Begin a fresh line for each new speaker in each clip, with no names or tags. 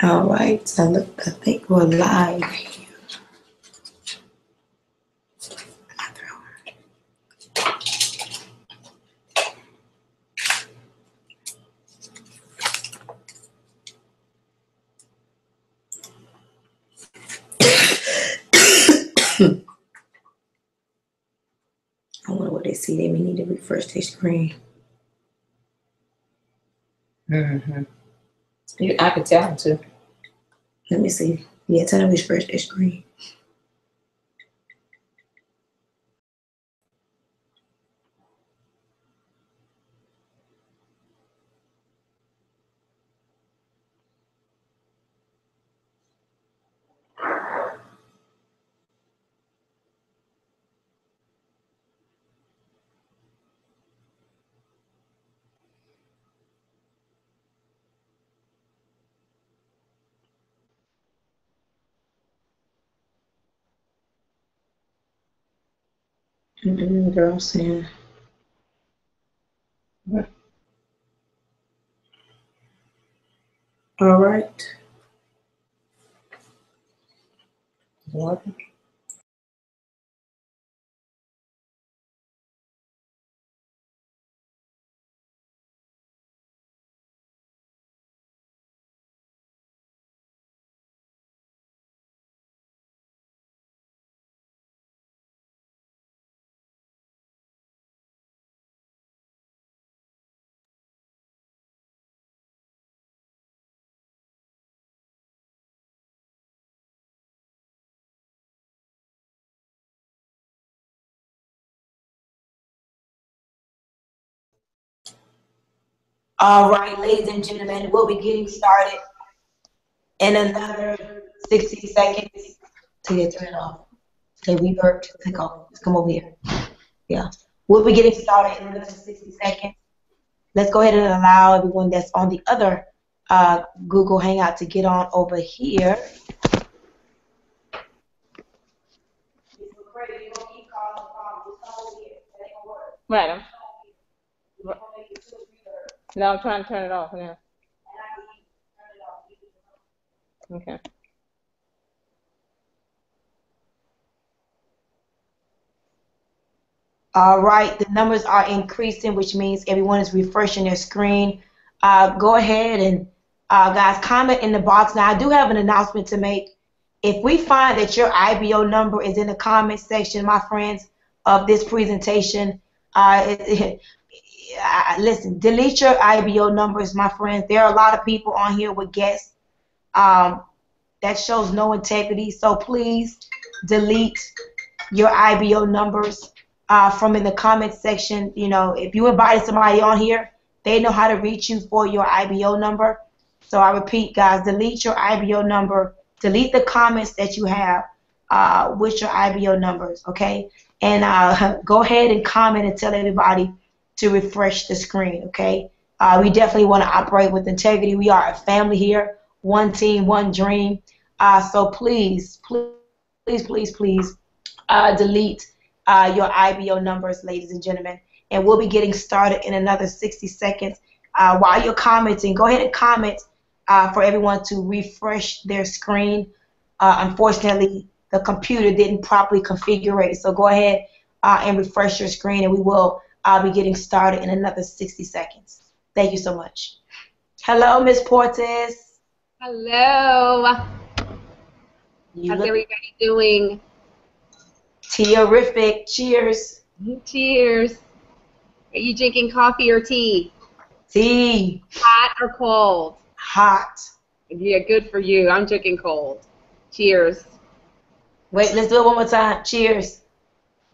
All right, so look, I think we're live here. I wonder what they see. They may need to refresh their screen.
Mm-hmm. I could tell them to.
Let me see. Yeah, tell them to refresh their screen. Girl saying. All right.
What?
All right, ladies and gentlemen, we'll be getting started in another 60 seconds. To get turn it off. Okay, we burped. Click off. Let's come over here. Yeah. We'll be getting started in another 60 seconds. Let's go ahead and allow everyone that's on the other Google Hangout to get on over here.
Right. No, I'm trying to turn it off now. Okay.
All right, the numbers are increasing, which means everyone is refreshing their screen. Go ahead and, guys, comment in the box. Now, I do have an announcement to make. If we find that your IBO number is in the comment section, my friends, of this presentation, listen, delete your IBO numbers, my friends. There are a lot of people on here with guests. That shows no integrity. So please delete your IBO numbers from in the comment section. You know, if you invited somebody on here, they know how to reach you for your IBO number. So I repeat, guys, delete your IBO number. Delete the comments that you have with your IBO numbers, okay? And go ahead and comment and tell everybody to refresh the screen, okay? We definitely want to operate with integrity. We are a family here, one team, one dream. So please, please, delete your IBO numbers, ladies and gentlemen. And we'll be getting started in another 60 seconds. While you're commenting, go ahead and comment for everyone to refresh their screen. Unfortunately, the computer didn't properly configure it. So go ahead and refresh your screen, and we will be getting started in another 60 seconds. Thank you so much. Hello, Miss Portis.
Hello. How's everybody doing?
Terrific. Cheers.
Cheers. Are you drinking coffee or tea?
Tea.
Hot or cold?
Hot.
Yeah, good for you. I'm drinking cold. Cheers.
Wait, let's do it one more time. Cheers.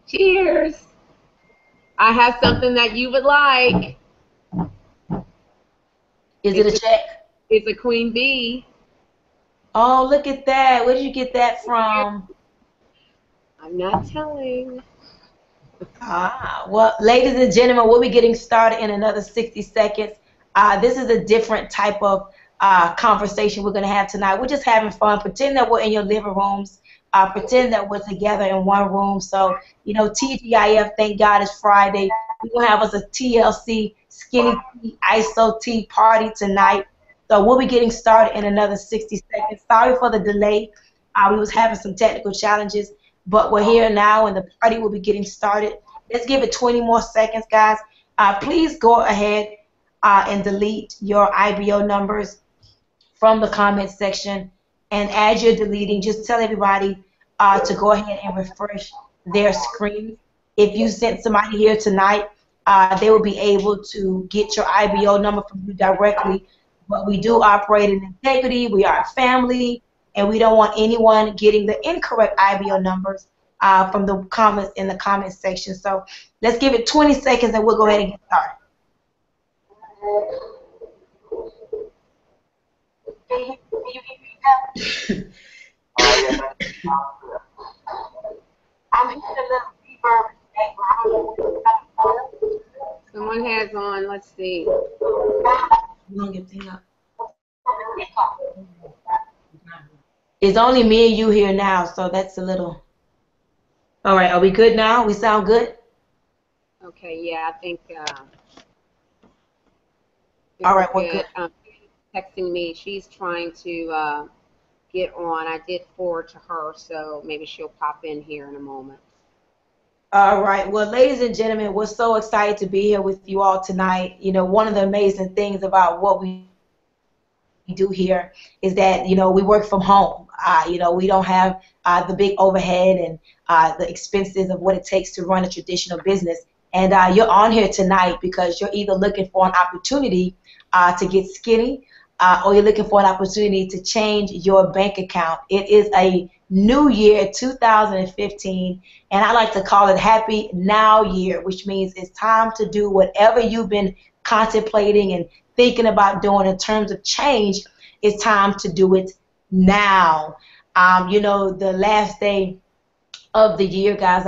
Cheers. I have something that you would like.
Is it a check?
It's a queen bee.
Oh, look at that. Where did you get that from?
I'm not telling.
Well, ladies and gentlemen, we'll be getting started in another 60 seconds. This is a different type of conversation we're going to have tonight. We're just having fun. Pretend that we're in your living rooms. Pretend that we're together in one room. So, you know, TGIF, thank God it's Friday. We're going to have us a TLC, Skinny Tea, ISO Tea party tonight. So we'll be getting started in another 60 seconds. Sorry for the delay. We was having some technical challenges, but we're here now, and the party will be getting started. Let's give it 20 more seconds, guys. Please go ahead and delete your IBO numbers from the comments section. And as you're deleting, just tell everybody to go ahead and refresh their screen. If you sent somebody here tonight, they will be able to get your IBO number from you directly. But we do operate in integrity. We are a family, and we don't want anyone getting the incorrect IBO numbers from the comments in the comments section. So let's give it 20 seconds, and we'll go ahead and get started. I'm hearing a little reverb in the background.
Someone has on, let's see.
It's only me and you here now, so that's a little. All right, are we good now? We sound good?
Okay, yeah, I think.
All right, we're good.
Texting me, she's trying to get on. I did forward to her, so maybe she'll pop in here in a moment.
All right. Well, ladies and gentlemen, we're so excited to be here with you all tonight. You know, one of the amazing things about what we do here is that, you know, we work from home. You know, we don't have the big overhead and the expenses of what it takes to run a traditional business. And you're on here tonight because you're either looking for an opportunity to get skinny, or you're looking for an opportunity to change your bank account. It is a new year, 2015, and I like to call it Happy Now Year, which means it's time to do whatever you've been contemplating and thinking about doing in terms of change. It's time to do it now. You know, the last day of the year, guys,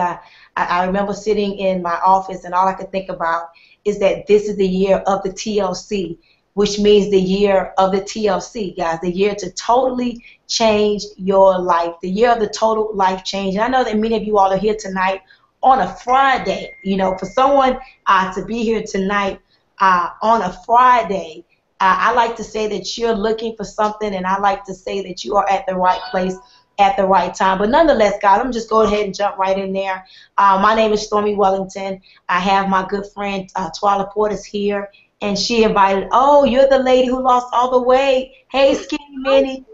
I remember sitting in my office, and all I could think about is that this is the year of the TLC, which means the year of the TLC, guys, the year to totally change your life, the year of the total life change. And I know that many of you all are here tonight on a Friday. You know, for someone to be here tonight on a Friday, I like to say that you're looking for something, and I like to say that you are at the right place at the right time. But nonetheless, guys, I'm just go ahead and jump right in there. My name is Stormy Wellington. I have my good friend Twyla Portis here. And she invited, oh, you're the lady who lost all the weight. Hey, Skinny Minnie.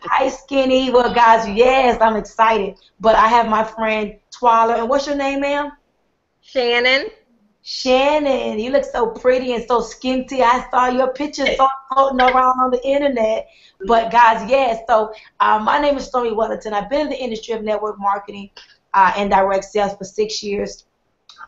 Hi, Skinny. Well, guys, yes, I'm excited. But I have my friend Twyla. And what's your name, ma'am?
Shannon.
Shannon, you look so pretty and so skinty. I saw your pictures floating around on the internet. But, guys, yes, so my name is Stormy Wellington. I've been in the industry of network marketing and direct sales for 6 years.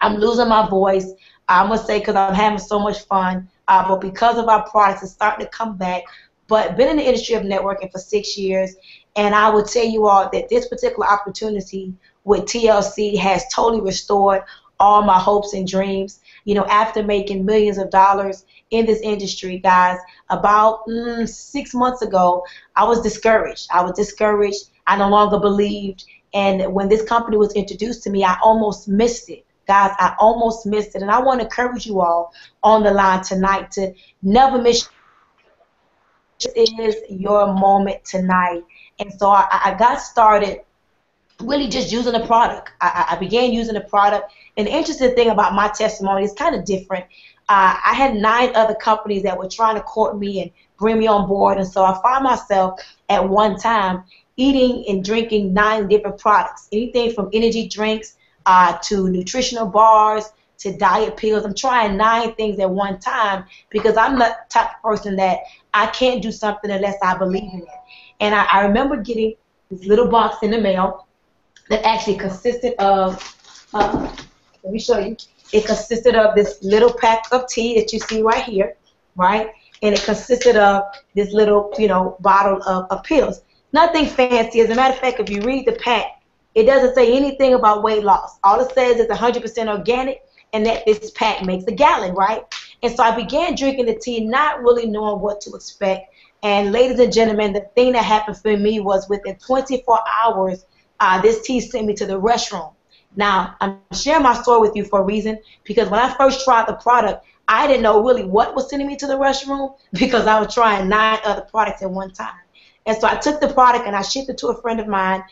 I'm losing my voice. I'm going to say because I'm having so much fun, but because of our products, it's starting to come back. But been in the industry of networking for 6 years, and I will tell you all that this particular opportunity with TLC has totally restored all my hopes and dreams. You know, after making millions of dollars in this industry, guys, about 6 months ago, I was discouraged. I no longer believed. And when this company was introduced to me, I almost missed it. Guys, I almost missed it, and I want to encourage you all on the line tonight to never miss. This is your moment tonight. And so I got started really just using the product. I began using the product, and the interesting thing about my testimony is kind of different. I had 9 other companies that were trying to court me and bring me on board, and so I found myself at one time eating and drinking 9 different products, anything from energy drinks to nutritional bars, to diet pills. I'm trying 9 things at one time because I'm the type of person that I can't do something unless I believe in it. And I remember getting this little box in the mail that actually consisted of, let me show you, it consisted of this little pack of tea that you see right here, right? And it consisted of this little, you know, bottle of pills. Nothing fancy. As a matter of fact, if you read the pack, it doesn't say anything about weight loss. All it says is 100% organic and that this pack makes a gallon, right? And so I began drinking the tea, not really knowing what to expect. And ladies and gentlemen, the thing that happened for me was within 24 hours, this tea sent me to the restroom. Now, I'm sharing my story with you for a reason, because when I first tried the product, I didn't know really what was sending me to the restroom because I was trying 9 other products at one time. And so I took the product and I shipped it to a friend of mine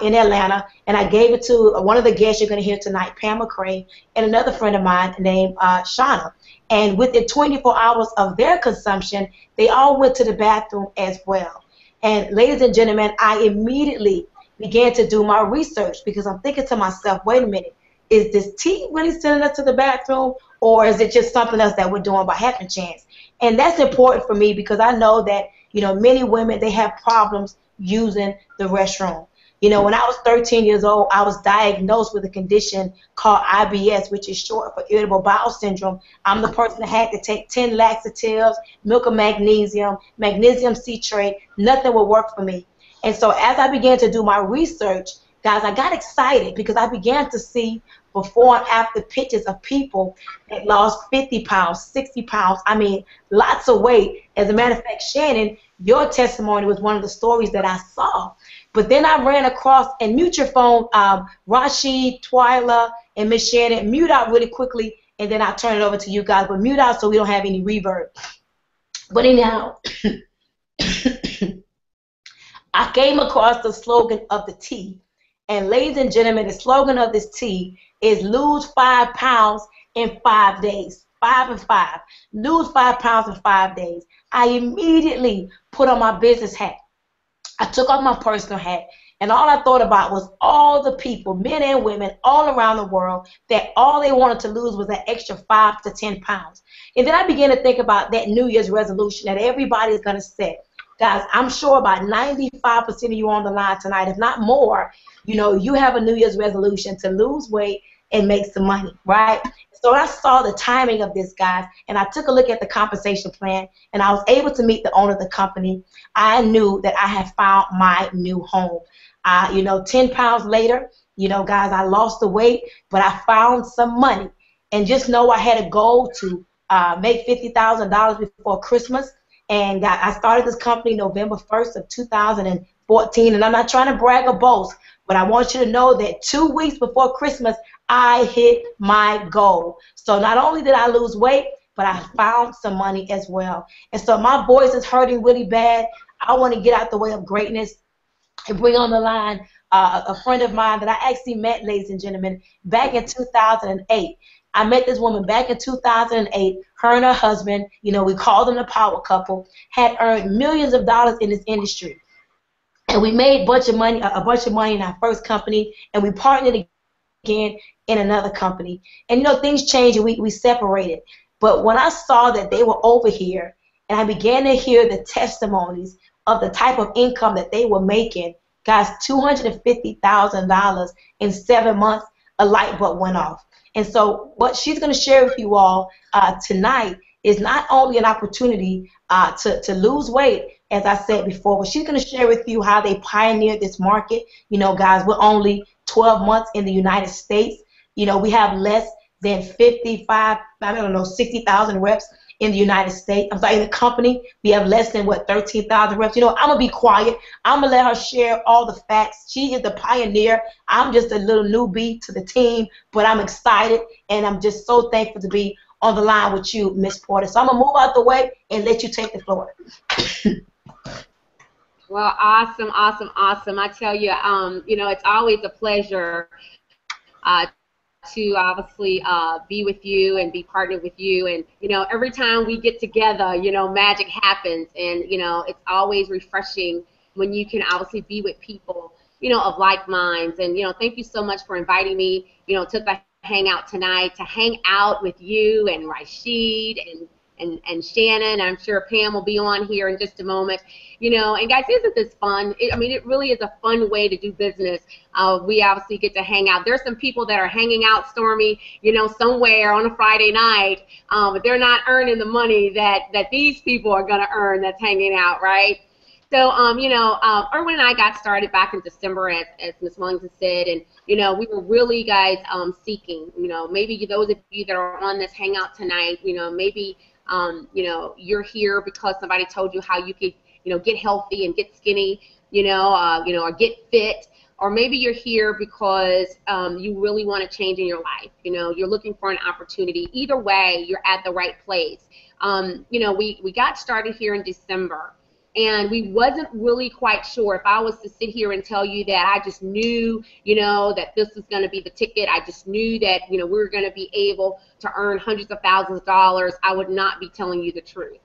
in Atlanta, and I gave it to one of the guests you're going to hear tonight, Pam McCray, and another friend of mine named Shauna. And within 24 hours of their consumption, they all went to the bathroom as well. And ladies and gentlemen, I immediately began to do my research because I'm thinking to myself, wait a minute, is this tea really sending us to the bathroom, or is it just something else that we're doing by happen chance? And that's important for me because I know that, you know, many women, they have problems using the restroom. You know, when I was 13 years old, I was diagnosed with a condition called IBS, which is short for irritable bowel syndrome. I'm the person that had to take 10 laxatives, milk of magnesium, magnesium citrate. Nothing would work for me. And so as I began to do my research, guys, I got excited because I began to see before and after pictures of people that lost 50 pounds, 60 pounds, I mean, lots of weight. As a matter of fact, Shannon, your testimony was one of the stories that I saw. But then I ran across, and mute your phone, Rashid, Twyla, and Miss Shannon, mute out really quickly, and then I'll turn it over to you guys. But mute out so we don't have any reverb. But anyhow, I came across the slogan of the tea. And ladies and gentlemen, the slogan of this tea is lose 5 pounds in 5 days. 5 and 5. Lose 5 pounds in 5 days. I immediately put on my business hat. I took off my personal hat, and all I thought about was all the people, men and women, all around the world, that all they wanted to lose was that extra 5 to 10 pounds. And then I began to think about that New Year's resolution that everybody is going to set. Guys, I'm sure about 95% of you on the line tonight, if not more, you know, you have a New Year's resolution to lose weight and make some money, right? So I saw the timing of this, guys, and I took a look at the compensation plan, and I was able to meet the owner of the company. I knew that I had found my new home. You know, 10 pounds later, you know, guys, I lost the weight, but I found some money. And just know I had a goal to make $50,000 before Christmas. And I started this company November 1st of 2014. And I'm not trying to brag or boast, but I want you to know that 2 weeks before Christmas, I hit my goal. So not only did I lose weight, but I found some money as well. And so my voice is hurting really bad. I want to get out the way of greatness and bring on the line a friend of mine that I actually met, ladies and gentlemen, back in 2008. I met this woman back in 2008. Her and her husband, you know, we called them the power couple, had earned millions of dollars in this industry. And we made a bunch of money in our first company, and we partnered again in another company. And, you know, things changed, and we separated. But when I saw that they were over here, and I began to hear the testimonies of the type of income that they were making, guys, $250,000 in 7 months, a light bulb went off. And so what she's going to share with you all tonight is not only an opportunity to lose weight, as I said before, but she's going to share with you how they pioneered this market. You know, guys, we're only 12 months in the United States. You know, we have less than 60,000 reps in the United States. I'm sorry, in the company, we have less than, 13,000 reps. You know, I'm going to be quiet. I'm going to let her share all the facts. She is the pioneer. I'm just a little newbie to the team, but I'm excited, and I'm just so thankful to be on the line with you, Miss Porter. So I'm going to move out the way and let you take the floor.
Well, awesome, awesome, awesome. I tell you, you know, it's always a pleasure to obviously be with you and be partnered with you. And, you know, every time we get together, you know, magic happens. And, you know, it's always refreshing when you can obviously be with people, you know, of like minds. And, you know, thank you so much for inviting me, you know, to the hangout tonight, to hang out with you and Rashid and Shannon. I'm sure Pam will be on here in just a moment. You know, and guys, isn't this fun? I mean, it really is a fun way to do business. We obviously get to hang out. There's some people that are hanging out, Stormy, you know, somewhere on a Friday night, but they're not earning the money that these people are going to earn that's hanging out, right? So, you know, Erwin and I got started back in December, as Ms. Wellington said, and, you know, we were really, guys, seeking, you know, maybe those of you that are on this hangout tonight, you know, maybe, you know, you're here because somebody told you how you could, you know, get healthy and get skinny, you know, or get fit, or maybe you're here because you really want to change in your life. You know, you're looking for an opportunity. Either way, you're at the right place. You know, we got started here in December, and we wasn't really quite sure. If I was to sit here and tell you that I just knew, you know, that this was going to be the ticket, I just knew that, you know, we were going to be able to earn hundreds of thousands of dollars, I would not be telling you the truth.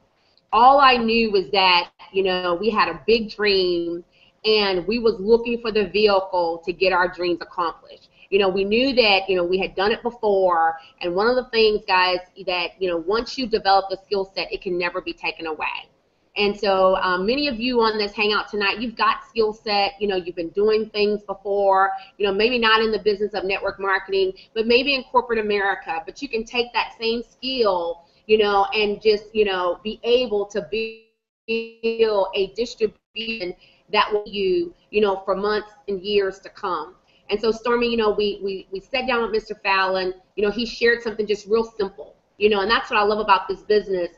All I knew was that, you know, we had a big dream, and we was looking for the vehicle to get our dreams accomplished. You know, we knew that, you know, we had done it before, and one of the things, guys, that, you know, once you develop a skill set, it can never be taken away. And so many of you on this hangout tonight, you've got skill set, you know, you've been doing things before, you know, maybe not in the business of network marketing, but maybe in corporate America, but you can take that same skill, you know, and just, you know, be able to build a distribution that will you know, for months and years to come. And so, Stormy, you know, we sat down with Mr. Fallon. You know, he shared something just real simple, you know, and that's what I love about this business.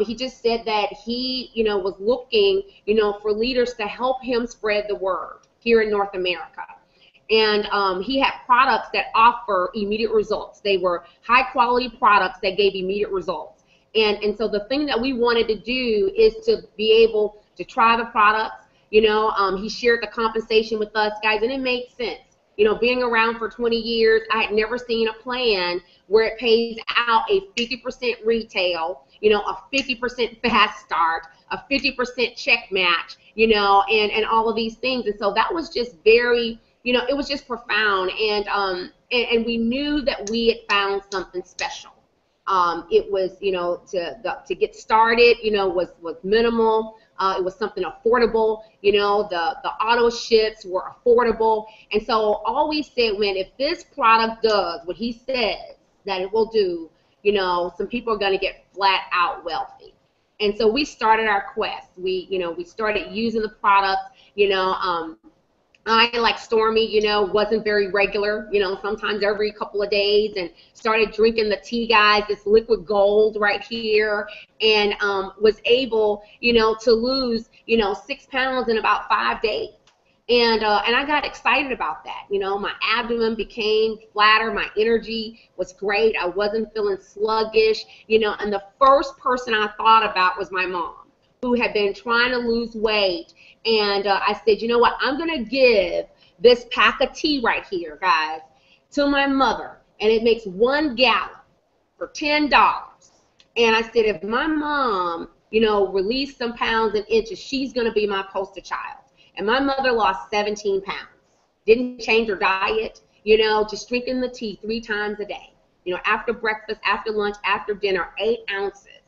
He just said that he, you know, was looking, you know, for leaders to help him spread the word here in North America. And he had products that offer immediate results. They were high-quality products that gave immediate results. And so the thing that we wanted to do is to be able to try the products. You know, he shared the compensation with us, guys, and it made sense. You know, being around for 20 years, I had never seen a plan where it pays out a 50% retail, you know, a 50% fast start, a 50% check match, you know, and all of these things. And so that was just very, you know, it was just profound. And we knew that we had found something special. It was, you know, to get started, you know, was minimal. It was something affordable, you know, the auto ships were affordable. And so all we said, when if this product does what he says that it will do, you know, some people are going to get flat out wealthy. And so we started our quest. We started using the products, you know, I, like Stormy, you know, wasn't very regular, you know, sometimes every couple of days, and started drinking the tea, guys, this liquid gold right here, and was able, you know, to lose, you know, 6 pounds in about 5 days. And I got excited about that. You know, my abdomen became flatter, my energy was great, I wasn't feeling sluggish, you know, and the first person I thought about was my mom, who had been trying to lose weight. And I said, you know what, I'm going to give this pack of tea right here, guys, to my mother. And it makes 1 gallon for $10. And I said, if my mom, you know, released some pounds and inches, she's going to be my poster child. And my mother lost 17 pounds. Didn't change her diet, you know, just drinking the tea 3 times a day. You know, after breakfast, after lunch, after dinner, 8 ounces.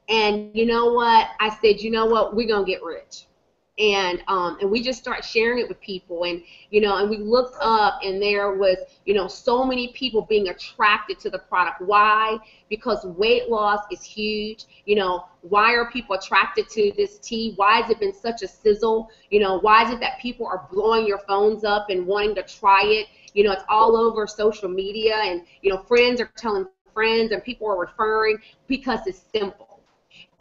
And you know what? I said, you know what? We're going to get rich. And we just start sharing it with people, and you know, and we looked up, and there was, you know, so many people being attracted to the product. Why? Because weight loss is huge. You know, why are people attracted to this tea? Why has it been such a sizzle? You know, why is it that people are blowing your phones up and wanting to try it? You know, it's all over social media, and you know, friends are telling friends, and people are referring because it's simple.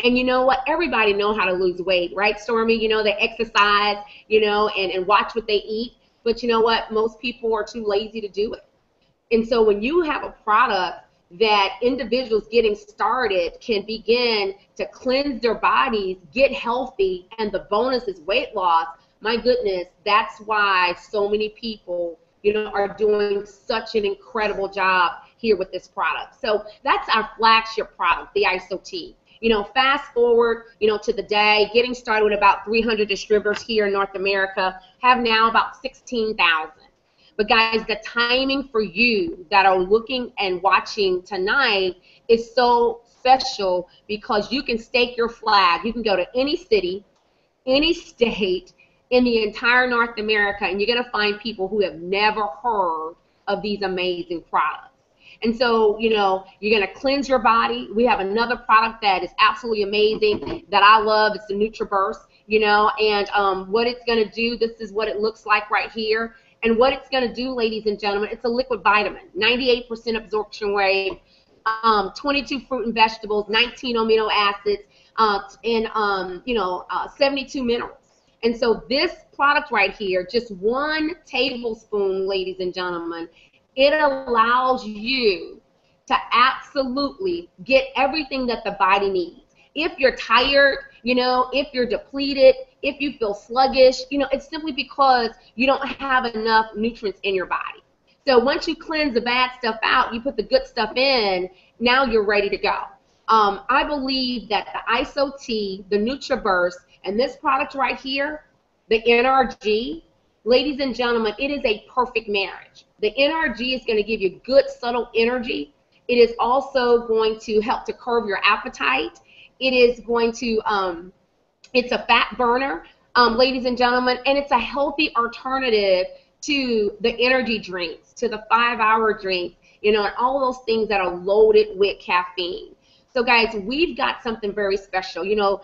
And you know what? Everybody knows how to lose weight, right, Stormy? You know, they exercise, you know, and watch what they eat. But you know what? Most people are too lazy to do it. And so when you have a product that individuals getting started can begin to cleanse their bodies, get healthy, and the bonus is weight loss, my goodness, that's why so many people, you know, are doing such an incredible job here with this product. So that's our flagship product, the ISO tea. You know, fast forward, you know, to the day, getting started with about 300 distributors here in North America, have now about 16,000. But guys, the timing for you that are looking and watching tonight is so special, because you can stake your flag. You can go to any city, any state in the entire North America, and you're going to find people who have never heard of these amazing products. And so, you know, you're going to cleanse your body. We have another product that is absolutely amazing that I love. It's the NutriBurst, you know, and what it's going to do, this is what it looks like right here. And what it's going to do, ladies and gentlemen, it's a liquid vitamin, 98% absorption rate, 22 fruit and vegetables, 19 amino acids, and, you know, 72 minerals. And so this product right here, just 1 tablespoon, ladies and gentlemen, it allows you to absolutely get everything that the body needs. If you're tired, you know, if you're depleted, if you feel sluggish, you know, it's simply because you don't have enough nutrients in your body. So once you cleanse the bad stuff out, you put the good stuff in, now you're ready to go. I believe that the ISO tea, the NutriBurst, and this product right here, the NRG, ladies and gentlemen, it is a perfect marriage. The NRG is going to give you good, subtle energy. It is also going to help to curb your appetite. It is going to, it's a fat burner, ladies and gentlemen, and it's a healthy alternative to the energy drinks, to the 5-hour drinks, you know, and all those things that are loaded with caffeine. So guys, we've got something very special. You know,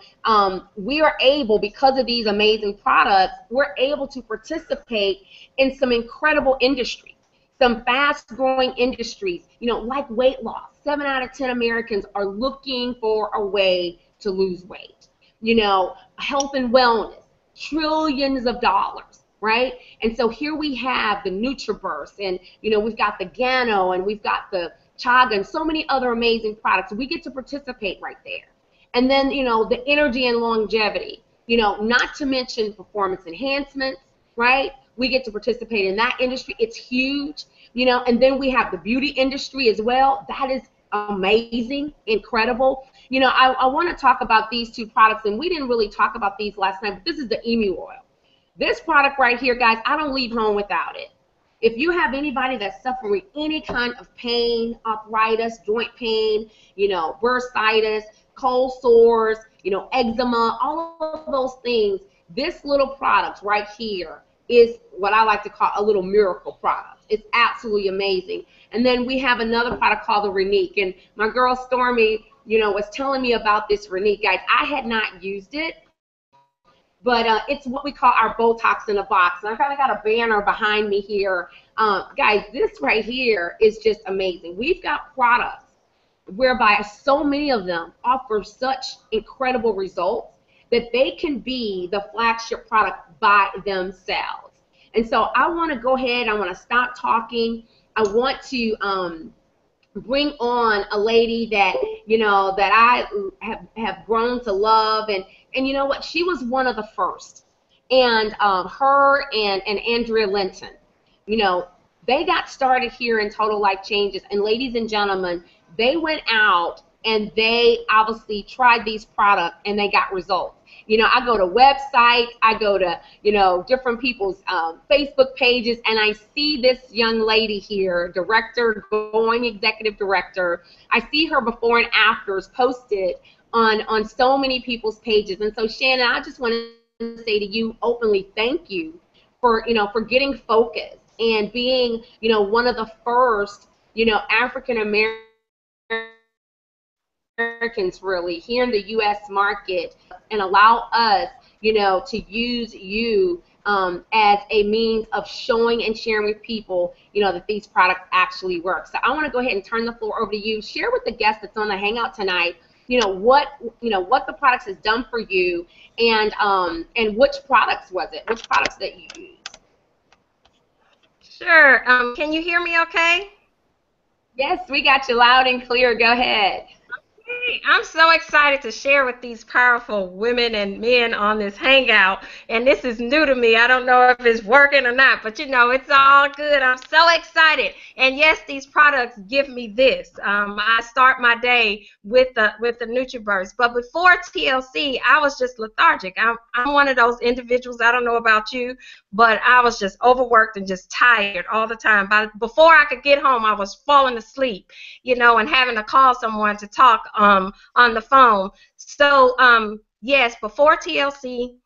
we are able, because of these amazing products, we're able to participate in some incredible industries, some fast-growing industries, you know, like weight loss. 7 out of 10 Americans are looking for a way to lose weight. You know, health and wellness, trillions of dollars, right? And so here we have the NutriBurst, and, you know, we've got the Gano, and we've got the Chaga, and so many other amazing products. We get to participate right there. And then, you know, the energy and longevity, you know, not to mention performance enhancements, right? We get to participate in that industry. It's huge, you know, and then we have the beauty industry as well. That is amazing, incredible. You know, I want to talk about these 2 products, and we didn't really talk about these last night, but this is the emu oil. This product right here, guys, I don't leave home without it. If you have anybody that's suffering any kind of pain, arthritis, joint pain, you know, bursitis, cold sores, you know, eczema, all of those things, this little product right here is what I like to call a little miracle product. It's absolutely amazing. And then we have another product called the Renique, and my girl Stormy, you know, was telling me about this Renique. Guys, I had not used it, but it's what we call our Botox in a box. And I kind of got a banner behind me here. Guys, this right here is just amazing. We've got products whereby so many of them offer such incredible results that they can be the flagship product by themselves. And so I want to go ahead, I want to stop talking. I want to bring on a lady that, you know, that I have grown to love, and you know what, she was one of the first. And her and Andrea Linton, you know, they got started here in Total Life Changes, and ladies and gentlemen, they went out and they obviously tried these products and they got results. You know, I go to websites, I go to, you know, different people's Facebook pages, and I see this young lady here, director, going executive director. I see her before and afters posted on so many people's pages. And so, Shannon, I just want to say to you openly, thank you for, you know, for getting focused and being, you know, one of the first, you know, African Americans really here in the U.S. market, and allow us, you know, to use you as a means of showing and sharing with people, you know, that these products actually work. So I want to go ahead and turn the floor over to you. Share with the guest that's on the Hangout tonight, you know, what the products has done for you, and which products was it? Which products that you use?
Sure. Can you hear me okay?
Yes, we got you loud and clear. Go ahead.
Hey, I'm so excited to share with these powerful women and men on this Hangout, and this is new to me. I don't know if it's working or not, but you know, it's all good. I'm so excited, and yes, these products give me this. I start my day with the NutriBurst, but before TLC, I was just lethargic. I'm one of those individuals. I don't know about you, but I was just overworked and just tired all the time. Before I could get home, I was falling asleep, you know, and having to call someone to talk on the phone. So yes, before TLC,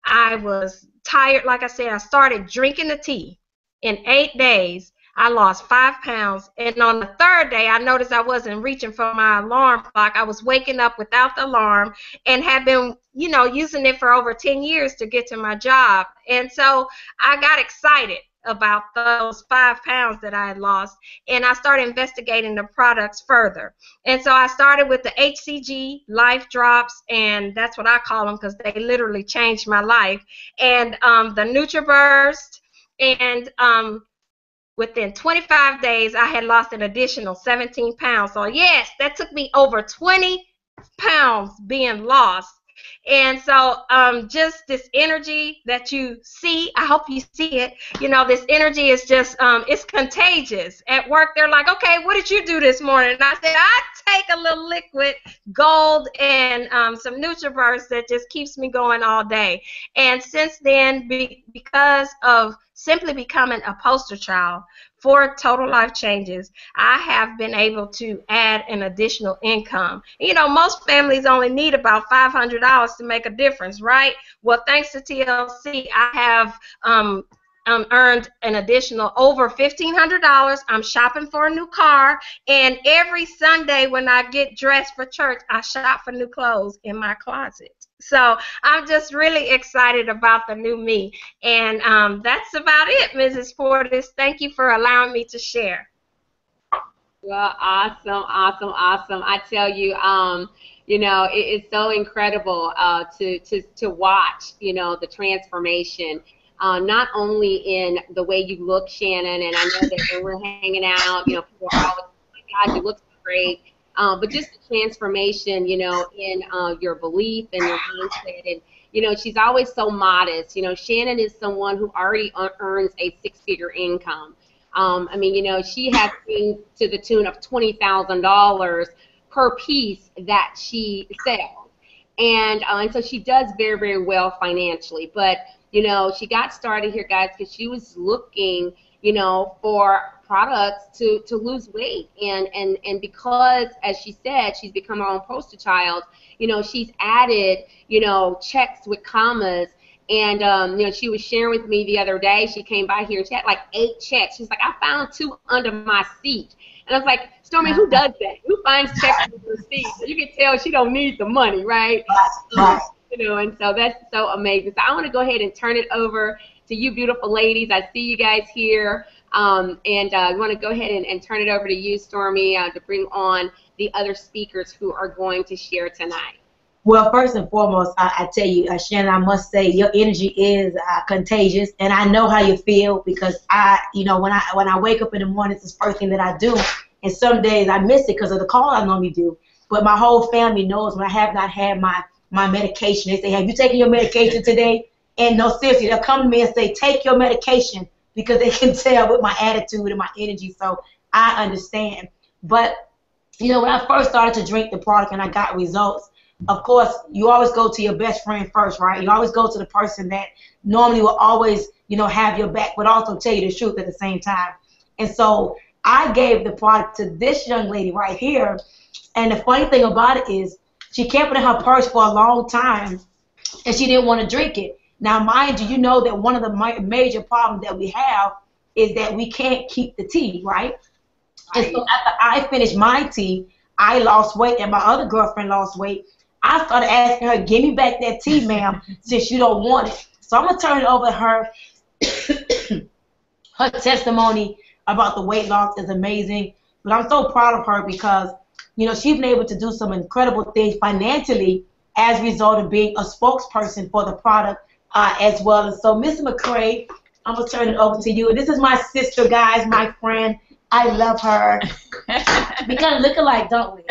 I was tired. Like I said, I started drinking the tea. In 8 days, I lost 5 pounds, and on the 3rd day, I noticed I wasn't reaching for my alarm clock. I was waking up without the alarm, and had been, you know, using it for over 10 years to get to my job. And so I got excited about those 5 pounds that I had lost, and I started investigating the products further. And so I started with the HCG Life Drops, and that's what I call them because they literally changed my life, and the NutriBurst, and within 25 days, I had lost an additional 17 pounds. So yes, that took me over 20 pounds being lost. And so just this energy that you see, I hope you see it, you know, this energy is just, it's contagious. At work, they're like, okay, what did you do this morning? And I said, I take a little liquid gold and some NutriBurst that just keeps me going all day. And since then, because of simply becoming a poster child for total life changes, I have been able to add an additional income. You know, most families only need about $500 to make a difference, right? Well, thanks to TLC, I have earned an additional over $1,500. I'm shopping for a new car, and every Sunday when I get dressed for church, I shop for new clothes in my closet. So I'm just really excited about the new me. And that's about it, Mrs. Fortis. Thank you for allowing me to share.
Well, awesome, awesome, awesome. I tell you, you know, it's so incredible to watch, you know, the transformation, not only in the way you look, Shannon, and I know that when we're hanging out, you know, people are always, oh my God, you look so great. But just the transformation, you know, in your belief and your mindset. And, you know, she's always so modest. You know, Shannon is someone who already earns a 6-figure income. I mean, you know, she has things to the tune of $20,000 per piece that she sells. And so she does very, very well financially. But, you know, she got started here, guys, because she was looking, you know, for products to lose weight, and because, as she said, she's become her own poster child, you know, she's added, you know, checks with commas, and you know, she was sharing with me the other day, she came by here, she had like 8 checks. She's like, I found 2 under my seat. And I was like, Stormy, who does that? Who finds checks under her seat? So you can tell she don't need the money, right? You know, and so that's so amazing. So I want to go ahead and turn it over to you beautiful ladies. I see you guys here. And I want to go ahead and turn it over to you, Stormy, to bring on the other speakers who are going to share tonight.
Well, first and foremost, I tell you, Shannon, I must say your energy is contagious, and I know how you feel because you know, when I wake up in the morning, it's the first thing that I do, and some days I miss it because of the call I normally do. But my whole family knows when I have not had my medication. They say, have you taken your medication today? And no, seriously, they'll come to me and say, take your medication, because they can tell with my attitude and my energy. So I understand. But, you know, when I first started to drink the product and I got results, of course, you always go to your best friend first, right? You always go to the person that normally will always, you know, have your back, but also tell you the truth at the same time. And so I gave the product to this young lady right here. And the funny thing about it is she kept it in her purse for a long time, and she didn't want to drink it. Now, mind you, you know that one of the major problems that we have is that we can't keep the tea, right? And so after I finished my tea, I lost weight, and my other girlfriend lost weight. I started asking her, give me back that tea, ma'am, since you don't want it. So I'm going to turn it over to her. Her testimony about the weight loss is amazing. But I'm so proud of her because, you know, she's been able to do some incredible things financially as a result of being a spokesperson for the product as well. And so, Ms. McCray, I'm going to turn it over to you. And this is my sister, guys, my friend. I love her. We kind of look alike, don't we?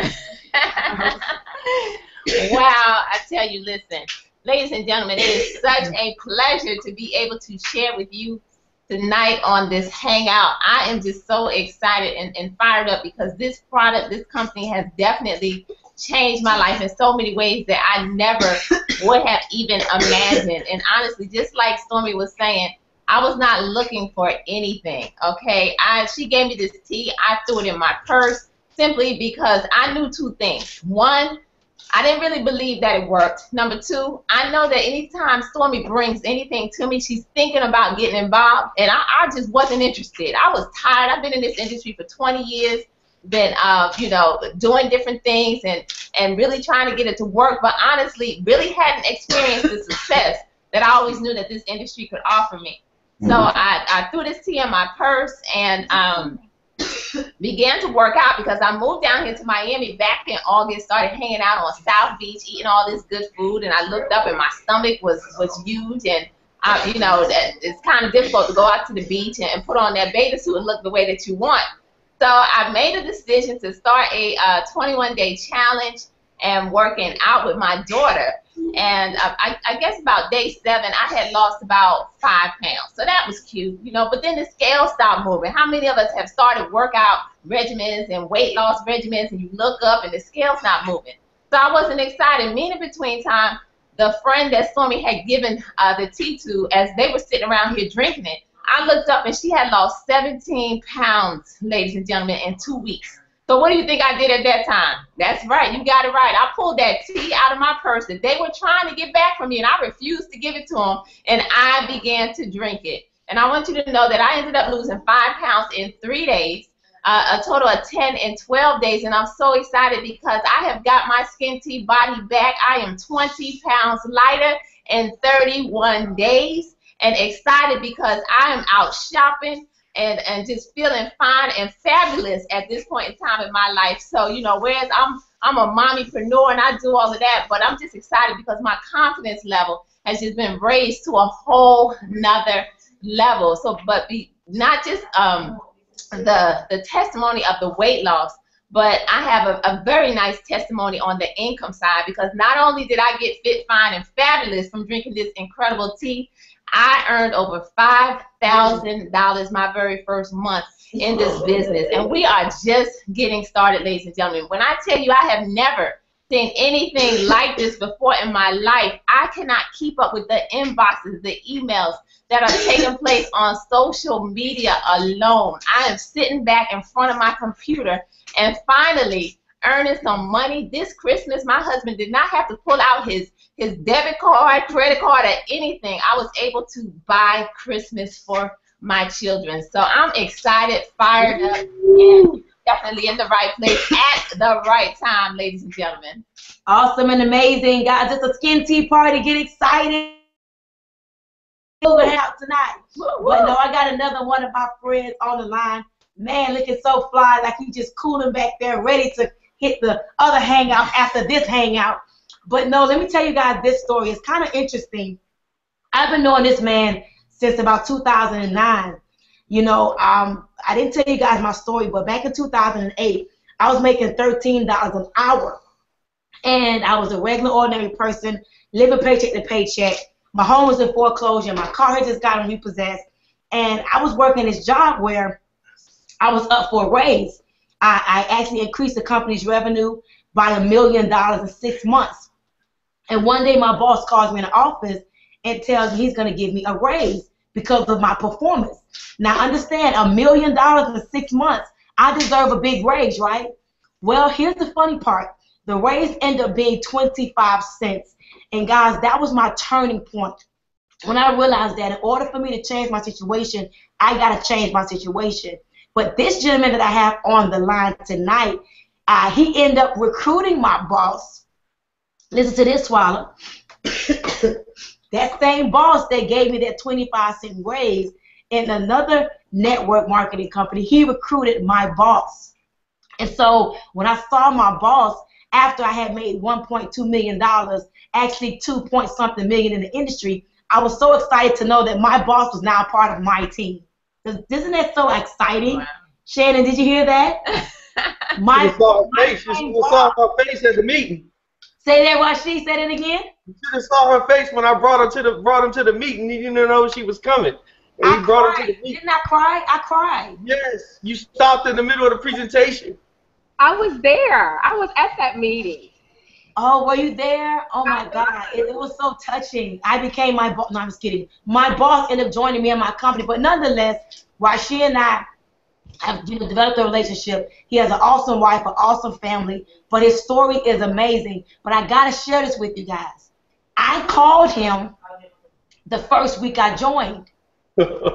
Wow, I tell you, listen, ladies and gentlemen, it is such a pleasure to be able to share with you tonight on this hangout. I am just so excited and fired up because this product, this company has definitely changed my life in so many ways that I never would have even imagined. And honestly, just like Stormy was saying, I was not looking for anything, okay? She gave me this tea. I threw it in my purse simply because I knew 2 things. One, I didn't really believe that it worked. Number 2, I know that anytime Stormy brings anything to me, she's thinking about getting involved, and I just wasn't interested. I was tired. I've been in this industry for 20 years, been you know, doing different things and really trying to get it to work, but honestly, really hadn't experienced the success that I always knew that this industry could offer me. So I threw this tea in my purse and began to work out because I moved down here to Miami back in August, started hanging out on South Beach, eating all this good food, and I looked up and my stomach was huge, and you know, that it's kind of difficult to go out to the beach and put on that bathing suit and look the way that you want. So I made a decision to start a 21-day challenge and working out with my daughter. And I guess about day 7, I had lost about 5 pounds. So that was cute, you know, but then the scale stopped moving. How many of us have started workout regimens and weight loss regimens and you look up and the scale's not moving? So I wasn't excited. Meaning between time, the friend that saw me had given the tea to, as they were sitting around here drinking it, I looked up and she had lost 17 pounds, ladies and gentlemen, in 2 weeks. So what do you think I did at that time? That's right. You got it right. I pulled that tea out of my purse that they were trying to get back from me, and I refused to give it to them, and I began to drink it. And I want you to know that I ended up losing 5 pounds in 3 days, a total of 10 in 12 days, and I'm so excited because I have got my SkinneTea body back. I am 20 pounds lighter in 31 days, and excited because I am out shopping and just feeling fine and fabulous at this point in time in my life. So, you know, whereas I'm a mommypreneur and I do all of that, but I'm just excited because my confidence level has just been raised to a whole nother level. So, but not just the testimony of the weight loss, but I have a very nice testimony on the income side, because not only did I get fit, fine, and fabulous from drinking this incredible tea, I earned over $5,000 my very first month in this business. And we are just getting started, ladies and gentlemen. When I tell you I have never seen anything like this before in my life, I cannot keep up with the inboxes, the emails that are taking place on social media alone. I am sitting back in front of my computer and finally earning some money. This Christmas, my husband did not have to pull out his debit card, credit card, or anything. I was able to buy Christmas for my children. So I'm excited, fired up, and definitely in the right place at the right time, ladies and gentlemen.
Awesome and amazing, guys. It's a SkinneTea party. Get excited. Over out tonight. But no, I got another one of my friends on the line. Man, looking so fly, like he just cooling back there, ready to hit the other hangout after this hangout. But no, let me tell you guys this story. It's kind of interesting. I've been knowing this man since about 2009. You know, I didn't tell you guys my story, but back in 2008, I was making $13 an hour. And I was a regular, ordinary person, living paycheck to paycheck. My home was in foreclosure. My car had just gotten repossessed. And I was working this job where I was up for a raise. I actually increased the company's revenue by $1 million in 6 months. And one day my boss calls me in the office and tells me he's going to give me a raise because of my performance. Now understand, $1 million in 6 months, I deserve a big raise, right? Well, here's the funny part. The raise ended up being 25 cents. And guys, that was my turning point. When I realized that in order for me to change my situation, I got to change my situation. But this gentleman that I have on the line tonight, he ended up recruiting my boss. Listen to this, Swallow. That same boss that gave me that 25-cent raise in another network marketing company, he recruited my boss. And so when I saw my boss, after I had made $1.2 million, actually 2-point-something million in the industry, I was so excited to know that my boss was now a part of my team. Isn't that so exciting? Wow. Shannon, did you hear that?
You saw her face at the meeting.
Say that while she said it again.
You should have saw her face when I brought him to the meeting. You didn't know she was coming. And he brought her to the meeting.
Didn't I cry? I cried.
Yes, you stopped in the middle of the presentation.
I was there. I was at that meeting.
Oh, were you there? Oh my God, it was so touching. I became my boss. No, I'm just kidding. My boss ended up joining me in my company, but nonetheless, while she and I have developed a relationship, he has an awesome wife, an awesome family, but his story is amazing. But I gotta share this with you guys. I called him the first week I joined,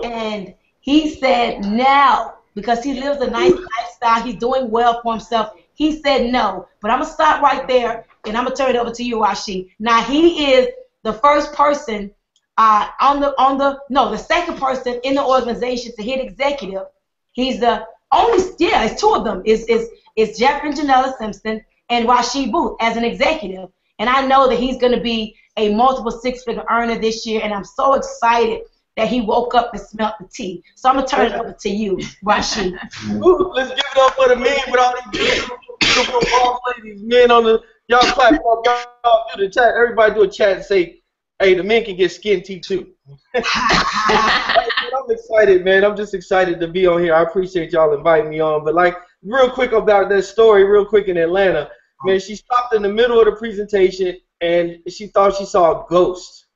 and he said no, because he lives a nice lifestyle. He's doing well for himself. He said no, but I'm going to stop right there, and I'm going to turn it over to you, Rashi. Now, he is the first person the second person in the organization to hit executive. He's the only, yeah, it's two of them. It's Jeff and Janella Simpson and Rashid Booth as an executive. And I know that he's going to be a multiple six-figure earner this year, and I'm so excited that he woke up and smelled the tea. So I'm going to turn it over to you, Rashid.
Let's give it up for the men with all these beautiful boss ladies, men on the, y'all clap up, y'all do the chat. Everybody do a chat and say, hey, the men can get SkinneTea too. I'm excited, man. I'm just excited to be on here. I appreciate y'all inviting me on. But like, real quick about that story, real quick in Atlanta, man, she stopped in the middle of the presentation and she thought she saw a ghost.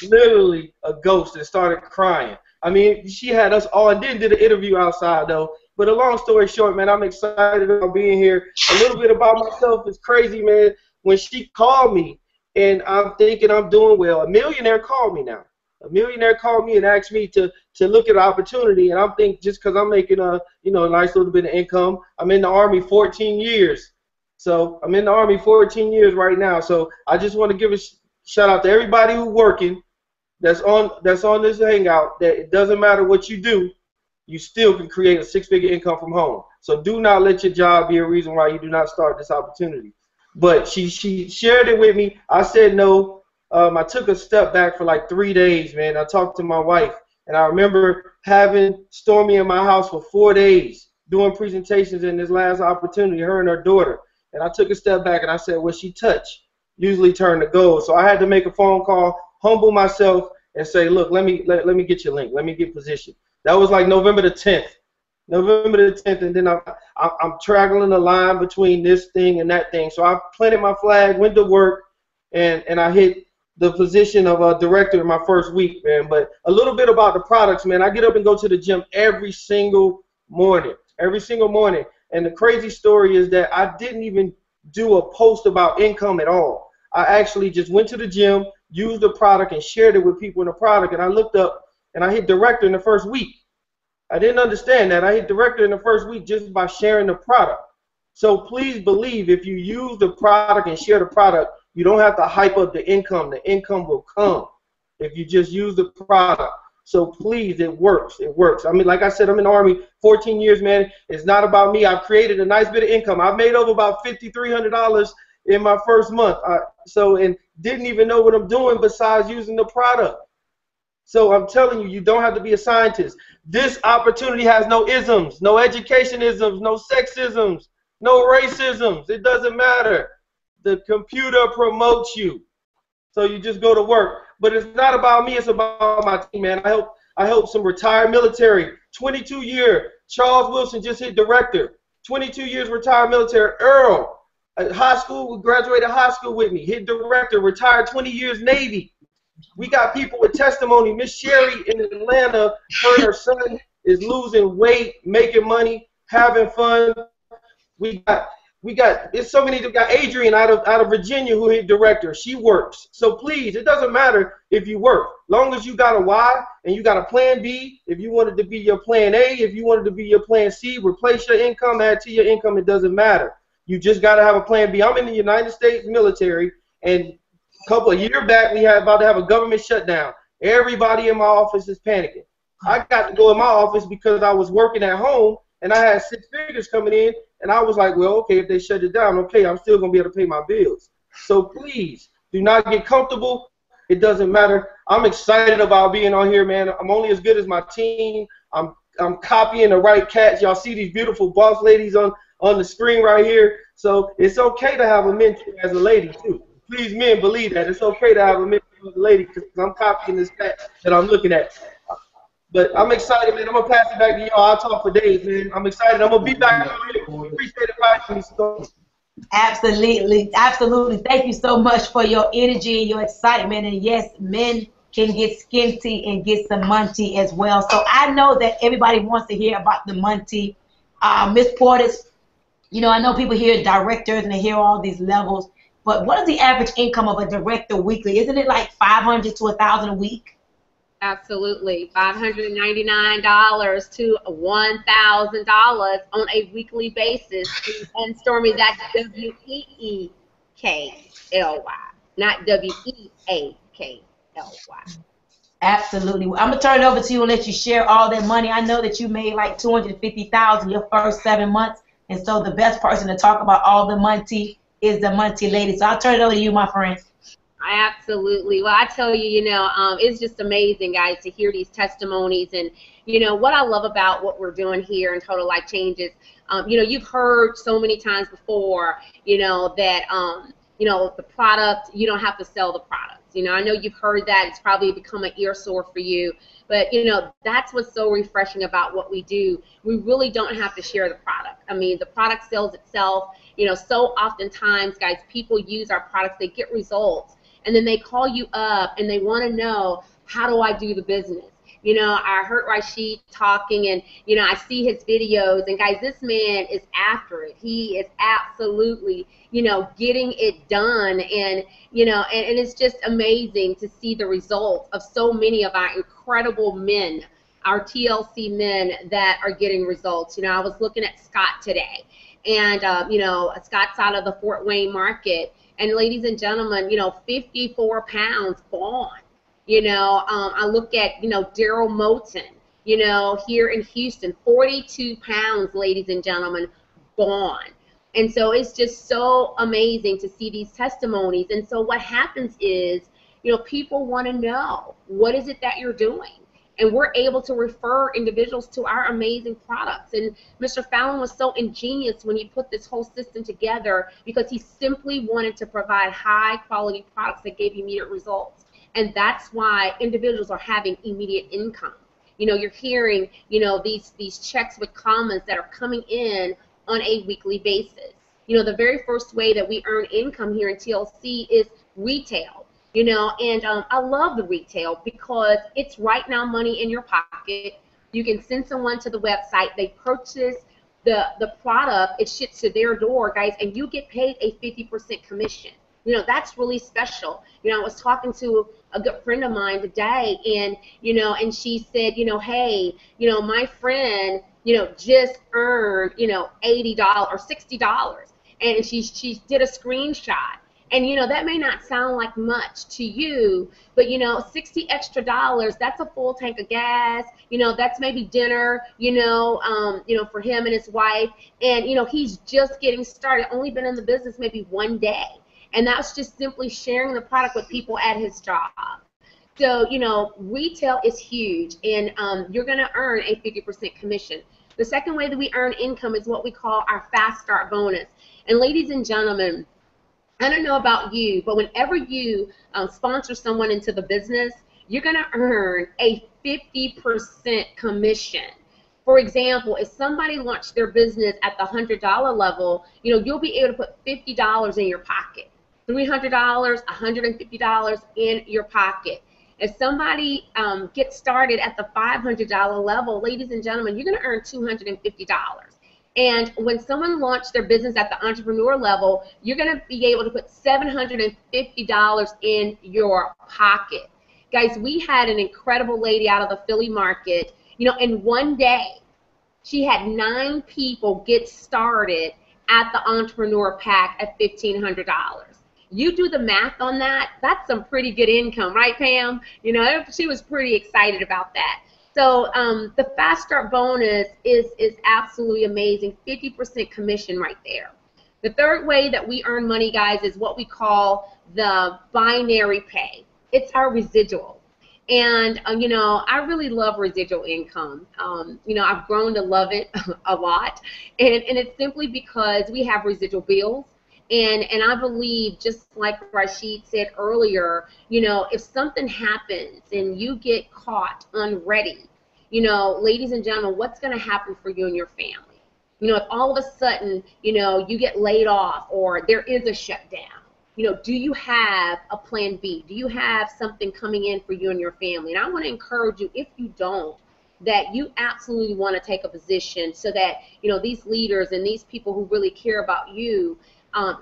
Literally a ghost, and started crying. I mean, she had us all, and then did an interview outside though. But a long story short, man, I'm excited about being here. A little bit about myself is crazy, man. When she called me, and I'm thinking I'm doing well, a millionaire called me now. A millionaire called me and asked me to look at an opportunity, and I'm thinking just because I'm making a nice little bit of income. I'm in the Army 14 years, so I'm in the Army 14 years right now. So I just want to give a shout out to everybody who's working, that's on this hangout. That it doesn't matter what you do, you still can create a six-figure income from home. So do not let your job be a reason why you do not start this opportunity. But she shared it with me. I said no. I took a step back for like 3 days, man. I talked to my wife, and I remember having Stormy in my house for 4 days doing presentations in this last opportunity, her and her daughter. And I took a step back and I said, what she touched usually turn to gold. So I had to make a phone call, humble myself, and say, look, let me get your link. Let me get positioned. That was like November the 10th. November the 10th, and then I'm traveling the line between this thing and that thing. So I planted my flag, went to work, and I hit the position of a director in my first week, man. But a little bit about the products, man. I get up and go to the gym every single morning. And the crazy story is that I didn't even do a post about income at all. I actually just went to the gym, used the product, and shared it with people in the product. And I looked up, and I hit director in the first week. I didn't understand that. I hit director in the first week just by sharing the product. So please believe, if you use the product and share the product, you don't have to hype up the income. The income will come if you just use the product. So please, it works. It works. I mean, like I said, I'm in the Army 14 years, man. It's not about me. I've created a nice bit of income. I've made over about $5,300 in my first month. And didn't even know what I'm doing besides using the product. So I'm telling you, you don't have to be a scientist. This opportunity has no isms, no education isms, no sexisms, no racisms. It doesn't matter. The computer promotes you. So you just go to work. But it's not about me, it's about my team, man. I help some retired military. 22-year, Charles Wilson just hit director. 22 years retired military. Earl, high school, graduated high school with me, hit director, retired 20 years Navy. We got people with testimony. Miss Sherry in Atlanta, her son is losing weight, making money, having fun. We got there's so many. We got Adrian out of Virginia who hit director. She works. So please, it doesn't matter if you work. Long as you got a why and you got a plan B. If you wanted to be your plan A, if you wanted to be your plan C, replace your income, add to your income. It doesn't matter. You just got to have a plan B. I'm in the United States military, and a couple of years back, we had about to have a government shutdown. Everybody in my office is panicking. I got to go in my office because I was working at home, and I had 6 figures coming in, and I was like, well, okay, if they shut it down, okay, I'm still going to be able to pay my bills. So please, do not get comfortable. It doesn't matter. I'm excited about being on here, man. I'm only as good as my team. I'm copying the right cats. Y'all see these beautiful boss ladies on the screen right here. So it's okay to have a mentor as a lady, too. Please, men, believe that. It's okay to have a mentor as a lady because I'm copying this cat that I'm looking at. But I'm excited, man. I'm going to pass it back to y'all. I'll talk for days, man. I'm excited. I'm going to be back on here. Appreciate inviting me.
Absolutely. Absolutely. Thank you so much for your energy and your excitement. And yes, men can get SkinneTea and get some money as well. So I know that everybody wants to hear about the money. Miss Portis, you know, I know people hear directors and they hear all these levels. But what is the average income of a director weekly? Isn't it like $500 to $1,000 a week?
Absolutely, $599 to $1,000 on a weekly basis. And Stormy, that's WEEKLY, not WEAK.
Absolutely. I'm gonna turn it over to you and let you share all that money. I know that you made like 250,000 your first 7 months, and so the best person to talk about all the money is the money lady. So I'll turn it over to you, my friend.
Absolutely. Well, I tell you, it's just amazing, guys, to hear these testimonies. And, what I love about what we're doing here in Total Life Changes, you've heard so many times before, that, the product, you don't have to sell the product. I know you've heard that. It's probably become an ear sore for you. But, that's what's so refreshing about what we do. We really don't have to share the product. I mean, the product sells itself. So oftentimes, guys, people use our products. They get results. And then they call you up and they want to know, how do I do the business? I heard Rashid talking, and, I see his videos. And, guys, this man is after it. He is absolutely, getting it done. And, and it's just amazing to see the results of so many of our incredible men, our TLC men that are getting results. I was looking at Scott today. And, Scott's out of the Fort Wayne market. And ladies and gentlemen, 54 pounds gone. I look at, Daryl Moten, here in Houston, 42 pounds, ladies and gentlemen, gone. And so it's just so amazing to see these testimonies. And so what happens is, people want to know, what is it that you're doing? And we're able to refer individuals to our amazing products. And Mr. Fallon was so ingenious when he put this whole system together, because he simply wanted to provide high quality products that gave immediate results. And that's why individuals are having immediate income. You're hearing, these checks with commas that are coming in on a weekly basis. The very first way that we earn income here in TLC is retail. And I love the retail because it's right now money in your pocket. You can send someone to the website, they purchase the product, it ships to their door, guys, and you get paid a 50% commission. That's really special. I was talking to a good friend of mine today, and, and she said, hey, my friend, just earned, $80 or $60, and she did a screenshot. And, that may not sound like much to you, but, $60 extra, that's a full tank of gas. That's maybe dinner, for him and his wife. And, he's just getting started, only been in the business maybe one day. And that's just simply sharing the product with people at his job. So, retail is huge, and you're going to earn a 50% commission. The second way that we earn income is what we call our fast start bonus. And ladies and gentlemen, I don't know about you, but whenever you sponsor someone into the business, you're going to earn a 50% commission. For example, if somebody launched their business at the $100 level, you'll be able to put $50 in your pocket, $300, $150 in your pocket. If somebody gets started at the $500 level, ladies and gentlemen, you're going to earn $250. And when someone launched their business at the entrepreneur level, you're going to be able to put $750 in your pocket. Guys, we had an incredible lady out of the Philly market, in one day, she had 9 people get started at the entrepreneur pack at $1,500. You do the math on that, that's some pretty good income, right, Pam? She was pretty excited about that. So the Fast Start bonus is absolutely amazing, 50% commission right there. The third way that we earn money, guys, is what we call the binary pay. It's our residual. And, I really love residual income. I've grown to love it a lot. And it's simply because we have residual bills. And I believe, just like Rashid said earlier, if something happens and you get caught unready, ladies and gentlemen, what's going to happen for you and your family? If all of a sudden, you get laid off or there is a shutdown, do you have a plan B? Do you have something coming in for you and your family? And I want to encourage you, if you don't, that you absolutely want to take a position so that, these leaders and these people who really care about you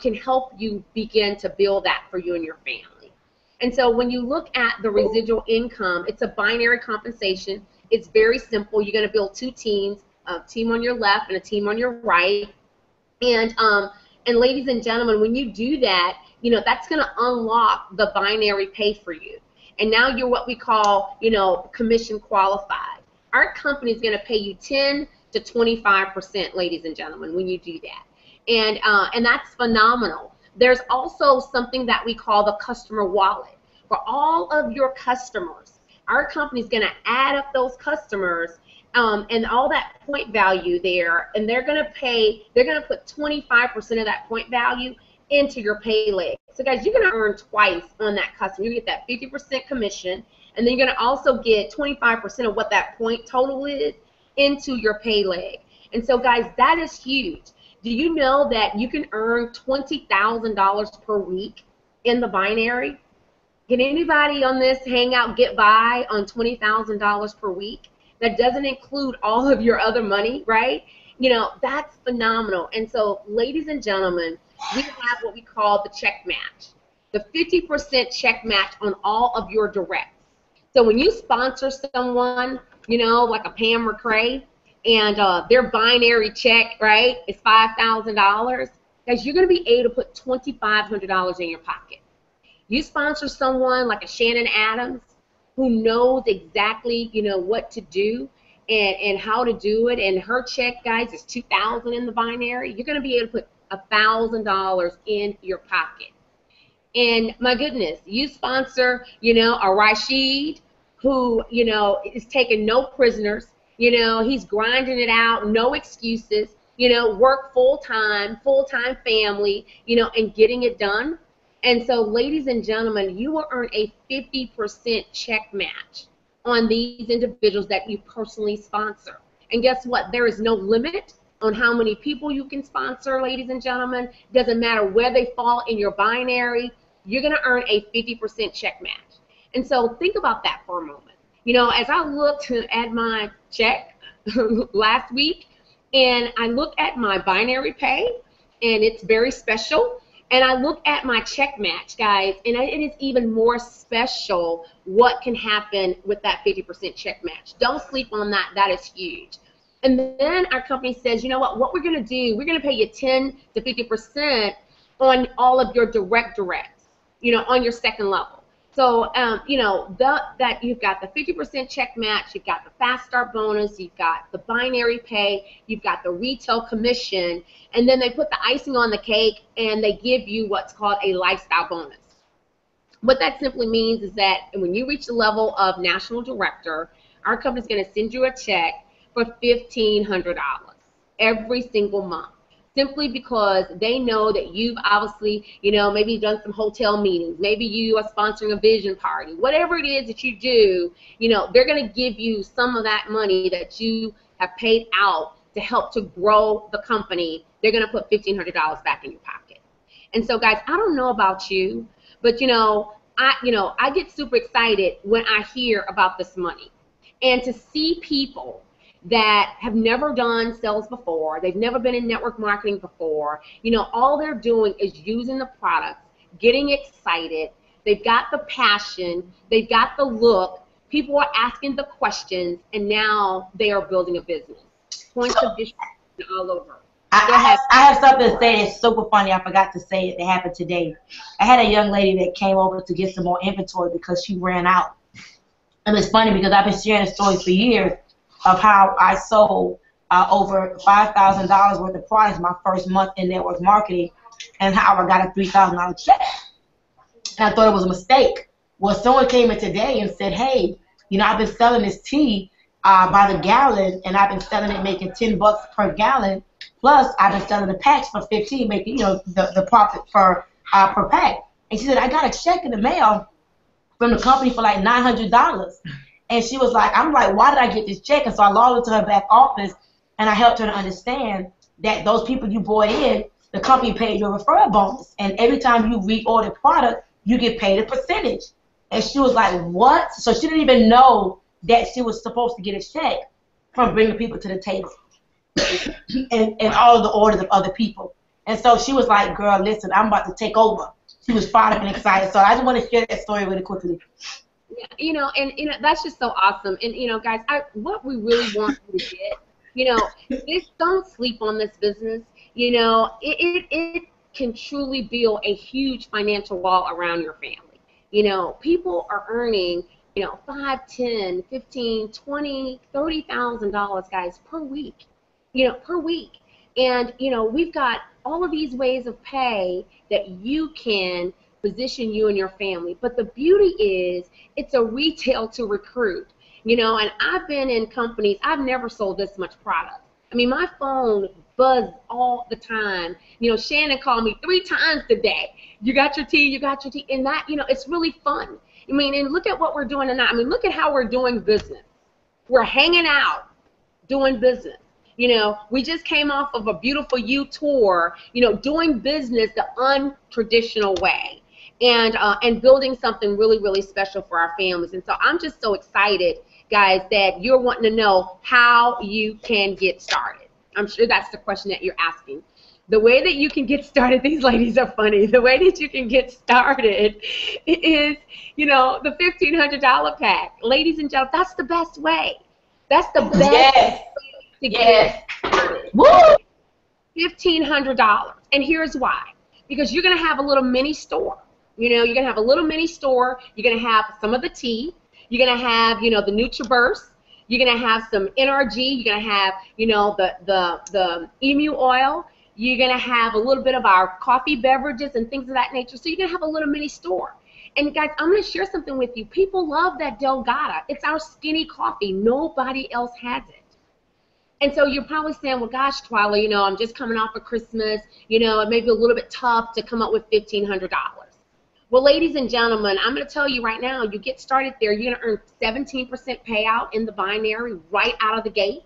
can help you begin to build that for you and your family. And so when you look at the residual income, it's a binary compensation. It's very simple. You're going to build 2 teams, a team on your left and a team on your right. And ladies and gentlemen, when you do that, that's going to unlock the binary pay for you. and now you're what we call, you know, commission qualified. Our company is going to pay you 10 to 25%, ladies and gentlemen, when you do that. And that's phenomenal. There's also something that we call the customer wallet. For all of your customers, our company is going to add up those customers and all that point value there, and they're going to put 25% of that point value into your pay leg. So guys, you're going to earn twice on that customer. You get that 50% commission, and then you're going to also get 25% of what that point total is into your pay leg. And so guys, that is huge. Do you know that you can earn $20,000 per week in the binary? Can anybody on this hangout get by on $20,000 per week? That doesn't include all of your other money, right? You know, that's phenomenal. And so, ladies and gentlemen, we have what we call the check match, the 50% check match on all of your directs. So when you sponsor someone, you know, like a Pam McCray, and their binary check, right, is $5,000, guys, you're going to be able to put $2,500 in your pocket. You sponsor someone like a Shannon Adams, who knows exactly, you know, what to do and how to do it, and her check, guys, is $2,000 in the binary. You're going to be able to put $1,000 in your pocket. And my goodness, you sponsor, you know, a Rashid who, you know, is taking no prisoners. You know, he's grinding it out, no excuses, you know, work full-time family, you know, and getting it done. And so, ladies and gentlemen, you will earn a 50% check match on these individuals that you personally sponsor. And guess what? There is no limit on how many people you can sponsor, ladies and gentlemen. Doesn't matter where they fall in your binary, you're going to earn a 50% check match. And so think about that for a moment. You know, as I looked at my check last week, and I look at my binary pay, and it's very special, and I look at my check match, guys, and it is even more special what can happen with that 50% check match. Don't sleep on that. That is huge. And then our company says, you know what we're going to do, we're going to pay you 10 to 50% on all of your directs, you know, on your second level. So, you know, that you've got the 50% check match, you've got the fast start bonus, you've got the binary pay, you've got the retail commission, and then they put the icing on the cake and they give you what's called a lifestyle bonus. What that simply means is that when you reach the level of national director, our company is going to send you a check for $1,500 every single month, simply because they know that you've obviously, you know, maybe done some hotel meetings, maybe you are sponsoring a vision party, whatever it is that you do, you know, they're going to give you some of that money that you have paid out to help to grow the company. They're going to put $1,500 back in your pocket. And so, guys, I don't know about you, but, I get super excited when I hear about this money. And to see people that have never done sales before, they've never been in network marketing before, you know, all they're doing is using the products, getting excited, they've got the passion, they've got the look, people are asking the questions, and now they are building a business. Points of distribution all over.
I have something to say that's super funny. I forgot to say it. It happened today. I had a young lady that came over to get some more inventory because she ran out. And it's funny because I've been sharing a story for years of how I sold over $5,000 worth of products my first month in network marketing, and how I got a $3,000 check. And I thought it was a mistake. Well, someone came in today and said, hey, you know, I've been selling this tea by the gallon, and I've been selling it making $10 per gallon. Plus, I've been selling the packs for $15, making, you know, the profit per pack. And she said, I got a check in the mail from the company for like $900. And she was like, I'm like, why did I get this check? And so I logged into her back office, and I helped her to understand that those people you brought in, the company paid you a referral bonus. And every time you reorder product, you get paid a percentage. And she was like, what? So she didn't even know that she was supposed to get a check from bringing people to the table and all of the orders of other people. And so she was like, girl, listen, I'm about to take over. She was fired up and excited. So I just want to share that story really quickly.
You know, and you know, that's just so awesome. And you know, guys, what we really want you to get, you know, is don't sleep on this business. You know, it can truly build a huge financial wall around your family. You know, people are earning, you know, $5, $10, $15, $20, $30,000, guys, per week. You know, per week. And, you know, we've got all of these ways of pay that you can position you and your family. But the beauty is it's a retail to recruit. You know, and I've been in companies, I've never sold this much product. I mean, my phone buzzed all the time. You know, Shannon called me 3 times today. You got your tea, you got your tea. And that, you know, it's really fun. I mean, and look at what we're doing tonight. I mean, look at how we're doing business. We're hanging out, doing business. You know, we just came off of a Beautiful You tour, you know, doing business the untraditional way and building something really, really special for our families. And so I'm just so excited, guys, that you're wanting to know how you can get started. I'm sure that's the question that you're asking. The way that you can get started, these ladies are funny, the way that you can get started is, you know, the $1,500 pack. Ladies and gentlemen, that's the best way. That's the best way to get started. Woo! $1,500. And here's why. Because you're going to have a little mini store. You know, you're going to have a little mini store. You're going to have some of the tea. You're going to have, you know, the NutriBurst. You're going to have some NRG. You're going to have, you know, the emu oil. You're going to have a little bit of our coffee beverages and things of that nature. So you're going to have a little mini store. And guys, I'm going to share something with you. People love that Delgada. It's our skinny coffee. Nobody else has it. And so you're probably saying, well, gosh, Twyla, you know, I'm just coming off of Christmas. You know, it may be a little bit tough to come up with $1,500. Well, ladies and gentlemen, I'm going to tell you right now, you get started there, you're going to earn 17% payout in the binary right out of the gate.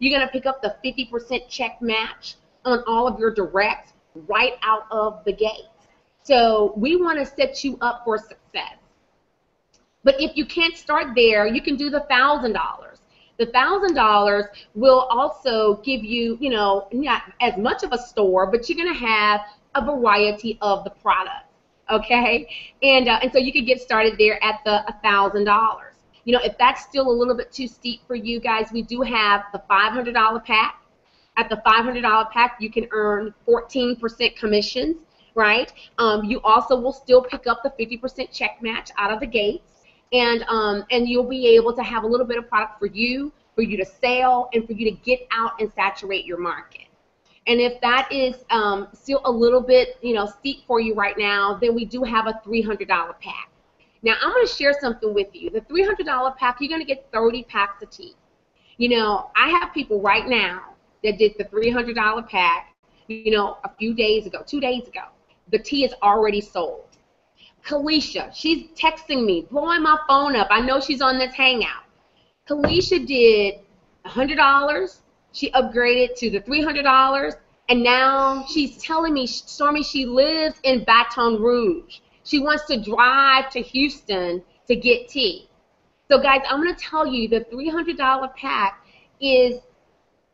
You're going to pick up the 50% check match on all of your directs right out of the gate. So we want to set you up for success. But if you can't start there, you can do the $1,000. The $1,000 will also give you, you know, not as much of a store, but you're going to have a variety of the products. Okay, and so you could get started there at the $1,000. You know, if that's still a little bit too steep for you guys, we do have the $500 pack. At the $500 pack, you can earn 14% commissions, right? You also will still pick up the 50% check match out of the gates, and you'll be able to have a little bit of product for you to sell, and for you to get out and saturate your market. And if that is still a little bit, you know, steep for you right now, then we do have a $300 pack. Now, I'm going to share something with you. The $300 pack, you're going to get 30 packs of tea. You know, I have people right now that did the $300 pack, you know, a few days ago, 2 days ago. The tea is already sold. Kalisha, she's texting me, blowing my phone up. I know she's on this hangout. Kalisha did $100. She upgraded to the $300, and now she's telling me, Stormy, she lives in Baton Rouge. She wants to drive to Houston to get tea. So, guys, I'm going to tell you the $300 pack is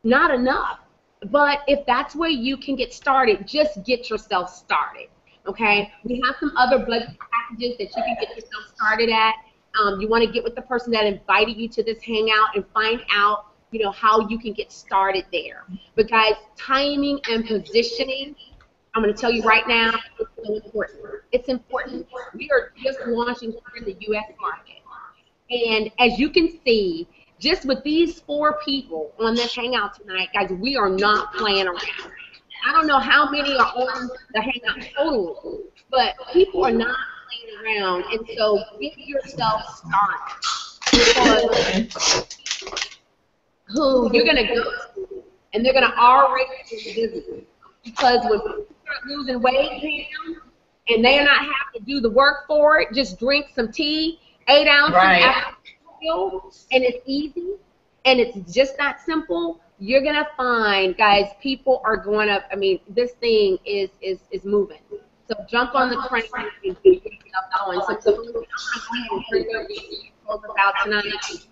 not enough. But if that's where you can get started, just get yourself started, okay? We have some other budget packages that you can get yourself started at. You want to get with the person that invited you to this hangout and find out, you know, how you can get started there. But guys, timing and positioning, I'm going to tell you right now, it's so important. It's important. We are just launching here in the U.S. market. And as you can see, just with these 4 people on this hangout tonight, guys, we are not playing around. I don't know how many are on the hangout total, but people are not playing around. And so get yourself started. Because who you're going to go to, and they're going to already do the business. Because when people start losing weight, and they're not having to do the work for it, just drink some tea, 8 ounces after meal, and it's easy, and it's just that simple, you're going to find, guys, people are going to, I mean, this thing is moving. So jump on the train and get yourself going. So I'm going to go ahead and bring us out tonight.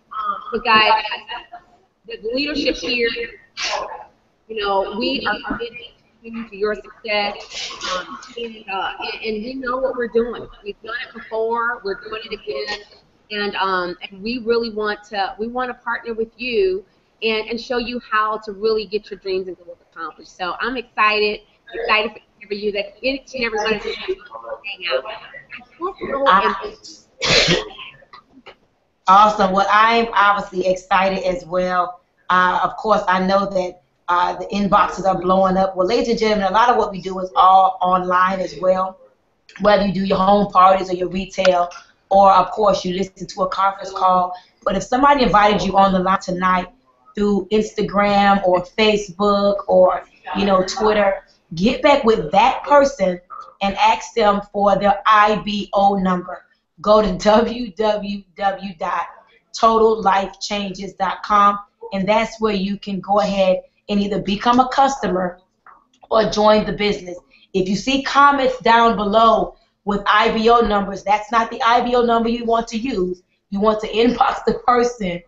But guys, the leadership here, you know, we are committed to your success, and we know what we're doing. We've done it before. We're doing it again, and we really want to partner with you and show you how to really get your dreams and goals accomplished. So I'm excited for you that each and every one of you hang out.
Awesome. Well, I'm obviously excited as well. Of course, I know that the inboxes are blowing up. Well, ladies and gentlemen, a lot of what we do is all online as well, whether you do your home parties or your retail, or, of course, you listen to a conference call. But if somebody invited you on the line tonight through Instagram or Facebook or, Twitter, get back with that person and ask them for their IBO number. Go to www.totallifechanges.com, and that's where you can go ahead and either become a customer or join the business. If you see comments down below with IBO numbers, that's not the IBO number you want to use. You want to inbox the person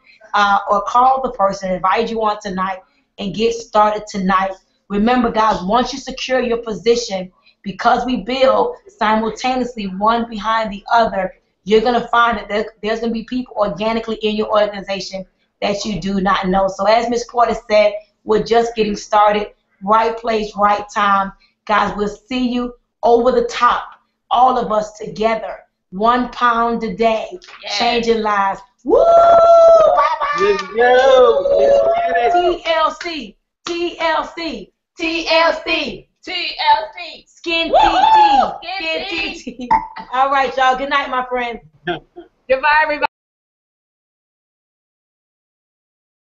or call the person, invite you on tonight, and get started tonight. Remember, guys, once you secure your position, because we build simultaneously one behind the other, you're going to find that there's going to be people organically in your organization that you do not know. So as Ms. Porter said, we're just getting started. Right place, right time. Guys, we'll see you over the top, all of us together. 1 pound a day, changing lives. Woo! Bye-bye!
Let's go. Let's get it.
TLC, TLC, TLC.
TLC.
SkinneTea. SkinneTea. All right, y'all. Good night, my friends.
Goodbye, everybody.